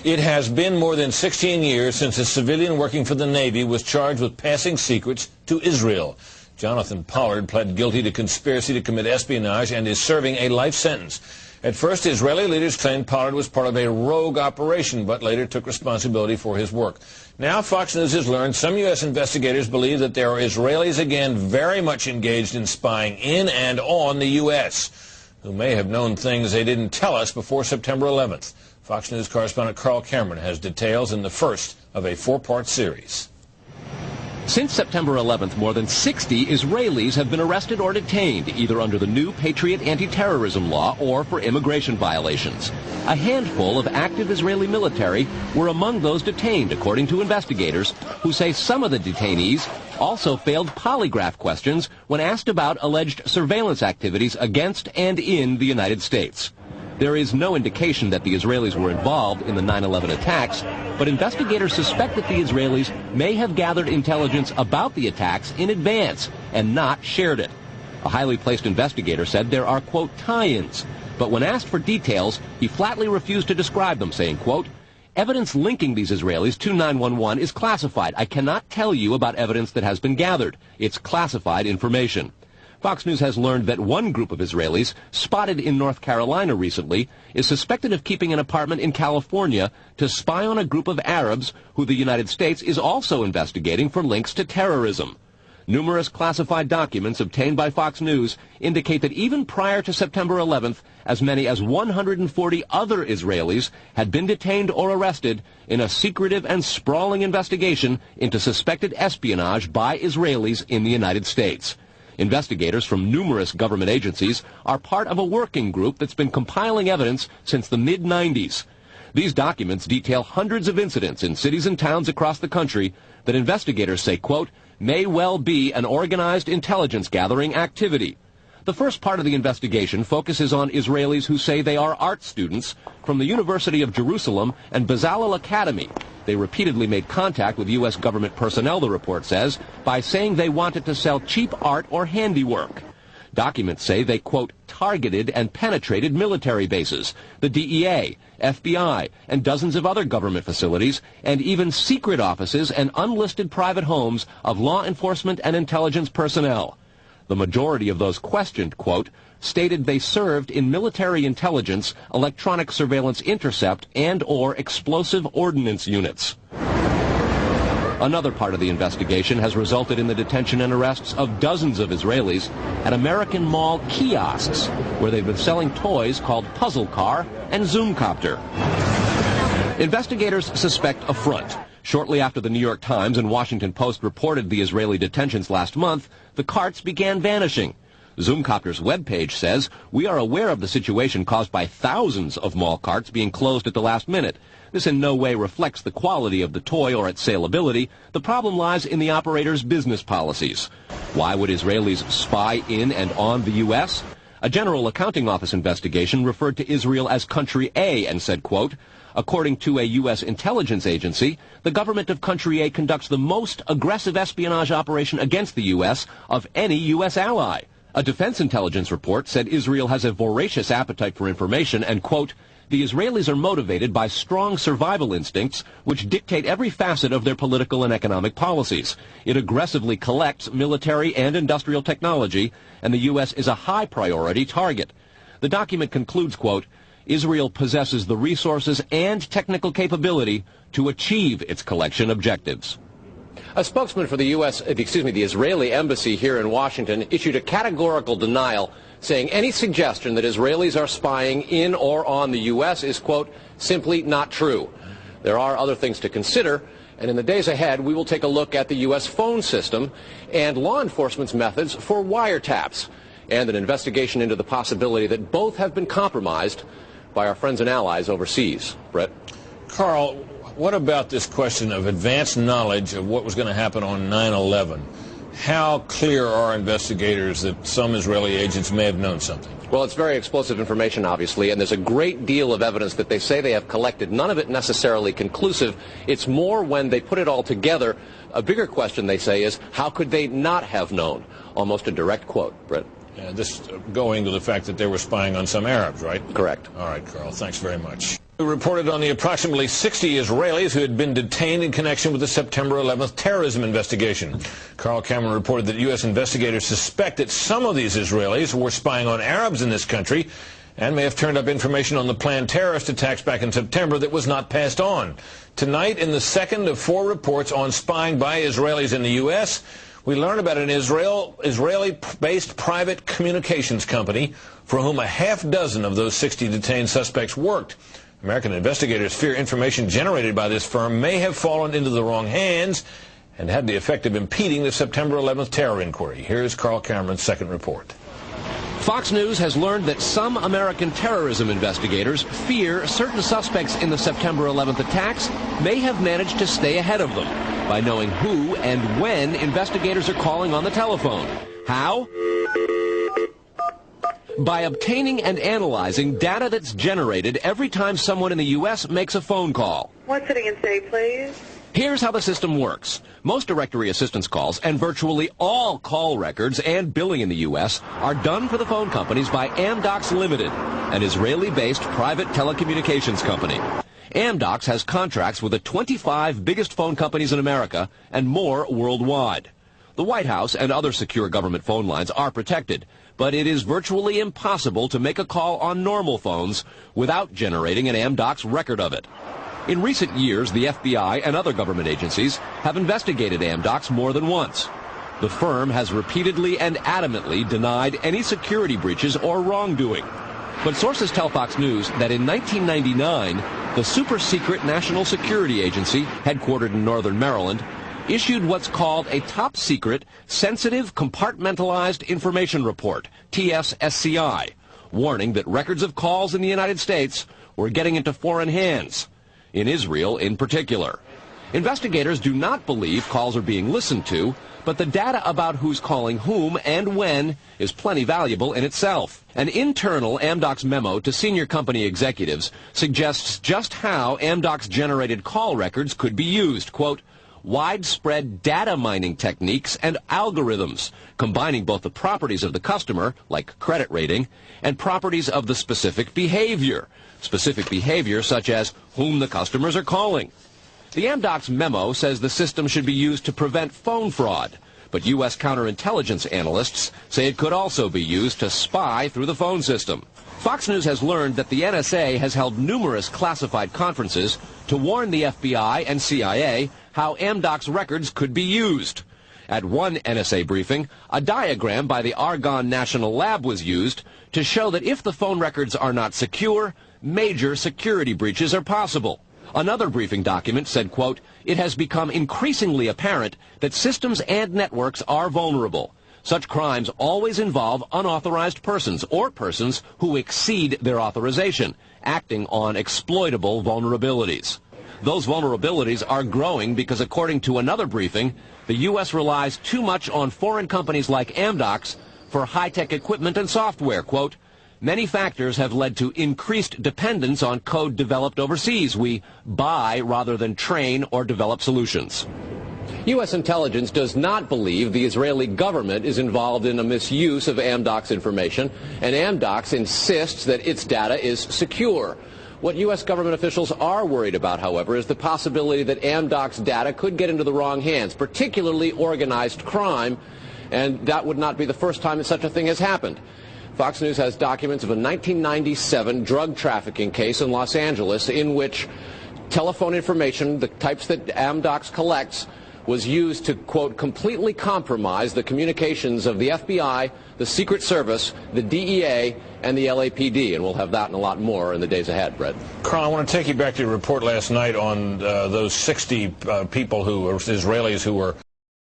It has been more than 16 years since a civilian working for the Navy was charged with passing secrets to Israel. Jonathan Pollard pled guilty to conspiracy to commit espionage and is serving a life sentence. At first, Israeli leaders claimed Pollard was part of a rogue operation, but later took responsibility for his work. Now, Fox News has learned some U.S. investigators believe that there are Israelis again very much engaged in spying in and on the U.S., who may have known things they didn't tell us before September 11th. Fox News correspondent Carl Cameron has details in the first of a four-part series. Since September 11th, more than 60 Israelis have been arrested or detained, either under the new Patriot anti-terrorism law or for immigration violations. A handful of active Israeli military were among those detained, according to investigators, who say some of the detainees also failed polygraph questions when asked about alleged surveillance activities against and in the United States. There is no indication that the Israelis were involved in the 9/11 attacks, but investigators suspect that the Israelis may have gathered intelligence about the attacks in advance and not shared it. A highly placed investigator said there are, quote, tie-ins, but when asked for details, he flatly refused to describe them, saying, quote, evidence linking these Israelis to 9/11 is classified. I cannot tell you about evidence that has been gathered. It's classified information. Fox News has learned that one group of Israelis, spotted in North Carolina recently, is suspected of keeping an apartment in California to spy on a group of Arabs who the United States is also investigating for links to terrorism. Numerous classified documents obtained by Fox News indicate that even prior to September 11th, as many as 140 other Israelis had been detained or arrested in a secretive and sprawling investigation into suspected espionage by Israelis in the United States. Investigators from numerous government agencies are part of a working group that's been compiling evidence since the mid-90s. These documents detail hundreds of incidents in cities and towns across the country that investigators say, quote, may well be an organized intelligence gathering activity. The first part of the investigation focuses on Israelis who say they are art students from the University of Jerusalem and Bezalel Academy. They repeatedly made contact with U.S. government personnel, the report says, by saying they wanted to sell cheap art or handiwork. Documents say they, quote, targeted and penetrated military bases, the DEA, FBI, and dozens of other government facilities, and even secret offices and unlisted private homes of law enforcement and intelligence personnel. The majority of those questioned, quote, stated they served in military intelligence, electronic surveillance intercept, and or explosive ordnance units. Another part of the investigation has resulted in the detention and arrests of dozens of Israelis at American Mall kiosks, where they've been selling toys called Puzzle Car and Zoomcopter. Investigators suspect a front. Shortly after the New York Times and Washington Post reported the Israeli detentions last month, the carts began vanishing. Zoomcopter's webpage says, we are aware of the situation caused by thousands of mall carts being closed at the last minute. This in no way reflects the quality of the toy or its saleability. The problem lies in the operator's business policies. Why would Israelis spy in and on the U.S.? A General Accounting Office investigation referred to Israel as Country A and said, quote, according to a U.S. intelligence agency, the government of Country A conducts the most aggressive espionage operation against the U.S. of any U.S. ally. A defense intelligence report said Israel has a voracious appetite for information and, quote, the Israelis are motivated by strong survival instincts which dictate every facet of their political and economic policies. It aggressively collects military and industrial technology, and the U.S. is a high priority target. The document concludes, quote, Israel possesses the resources and technical capability to achieve its collection objectives. A spokesman for the the Israeli embassy here in Washington issued a categorical denial, saying any suggestion that Israelis are spying in or on the U.S. is, quote, simply not true. There are other things to consider, and in the days ahead, we will take a look at the U.S. phone system and law enforcement's methods for wiretaps, and an investigation into the possibility that both have been compromised by our friends and allies overseas. Brett? Carl, what about this question of advanced knowledge of what was going to happen on 9/11? How clear are investigators that some Israeli agents may have known something? Well, it's very explosive information, obviously, and there's a great deal of evidence that they say they have collected, none of it necessarily conclusive. It's more when they put it all together. A bigger question, they say, is how could they not have known? Almost a direct quote, Brett. This going to the fact that they were spying on some Arabs, right? Correct. All right, Carl, thanks very much. We reported on the approximately 60 Israelis who had been detained in connection with the September 11th terrorism investigation. Carl Cameron reported that U.S. investigators suspect that some of these Israelis were spying on Arabs in this country and may have turned up information on the planned terrorist attacks back in September that was not passed on. Tonight, in the second of 4 reports on spying by Israelis in the U.S., we learn about an Israeli-based private communications company for whom a half dozen of those 60 detained suspects worked. American investigators fear information generated by this firm may have fallen into the wrong hands and had the effect of impeding the September 11th terror inquiry. Here's Carl Cameron's second report. Fox News has learned that some American terrorism investigators fear certain suspects in the September 11th attacks may have managed to stay ahead of them by knowing who and when investigators are calling on the telephone. How? By obtaining and analyzing data that's generated every time someone in the U.S. makes a phone call. One sitting in city, please. Here's how the system works. Most directory assistance calls and virtually all call records and billing in the U.S. are done for the phone companies by Amdocs Limited, an Israeli-based private telecommunications company. Amdocs has contracts with the 25 biggest phone companies in America and more worldwide. The White House and other secure government phone lines are protected, but it is virtually impossible to make a call on normal phones without generating an Amdocs record of it. In recent years, the FBI and other government agencies have investigated Amdocs more than once. The firm has repeatedly and adamantly denied any security breaches or wrongdoing. But sources tell Fox News that in 1999, the super-secret National Security Agency, headquartered in northern Maryland, issued what's called a top-secret, sensitive, compartmentalized information report, TSSCI, warning that records of calls in the United States were getting into foreign hands, in Israel in particular. Investigators do not believe calls are being listened to, but the data about who's calling whom and when is plenty valuable in itself. An internal Amdocs memo to senior company executives suggests just how Amdocs generated call records could be used. Quote, widespread data mining techniques and algorithms, combining both the properties of the customer, like credit rating, and properties of the specific behavior such as whom the customers are calling. The Amdocs memo says the system should be used to prevent phone fraud, but U.S. counterintelligence analysts say it could also be used to spy through the phone system. Fox News has learned that the NSA has held numerous classified conferences to warn the FBI and CIA how Amdocs records could be used. At one NSA briefing, a diagram by the Argonne National Lab was used to show that if the phone records are not secure, major security breaches are possible. Another briefing document said, quote, it has become increasingly apparent that systems and networks are vulnerable. Such crimes always involve unauthorized persons or persons who exceed their authorization, acting on exploitable vulnerabilities. Those vulnerabilities are growing because, according to another briefing, the U.S. relies too much on foreign companies like Amdocs for high-tech equipment and software. Quote, many factors have led to increased dependence on code developed overseas. We buy rather than train or develop solutions. U.S. intelligence does not believe the Israeli government is involved in a misuse of Amdocs information, and Amdocs insists that its data is secure. What U.S. government officials are worried about, however, is the possibility that Amdocs data could get into the wrong hands, particularly organized crime, and that would not be the first time that such a thing has happened. Fox News has documents of a 1997 drug trafficking case in Los Angeles in which telephone information, the types that Amdocs collects, was used to, quote, completely compromise the communications of the FBI, the Secret Service, the DEA, and the LAPD. And we'll have that and a lot more in the days ahead, Brett. Carl, I want to take you back to your report last night on those 60 people who were Israelis who were